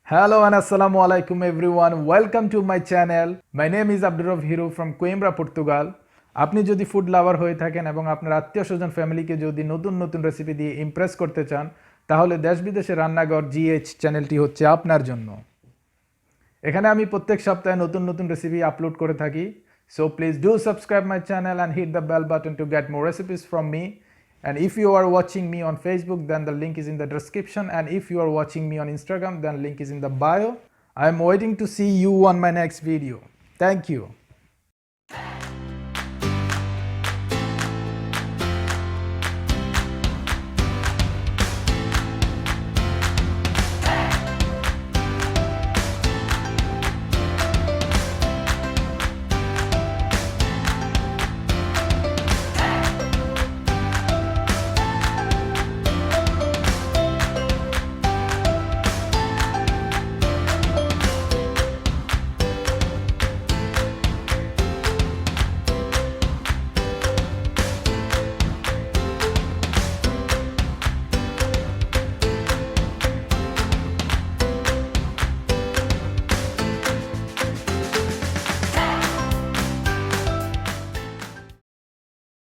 Hello and assalamu alaikum everyone. Welcome to my channel. My name is Abdur Rab Hero from Coimbra, Portugal. আপনি যদি food lover হয়ে থাকেন এবং আপনার আত্মীয়-স্বজন ফ্যামিলিকে যদি নতুন নতুন রেসিপি দিয়ে ইমপ্রেস করতে চান তাহলে দেশ বিদেশে রান্নাঘর জিএইচ চ্যানেলটি হচ্ছে আপনার জন্য। এখানে আমি প্রত্যেক সপ্তাহে নতুন নতুন রেসিপি আপলোড করে থাকি। So please do subscribe my channel and hit the bell button to get more recipes from me. And if you are watching me on Facebook, then the link is in the description. And if you are watching me on Instagram, then link is in the bio. I am waiting to see you on my next video. Thank you.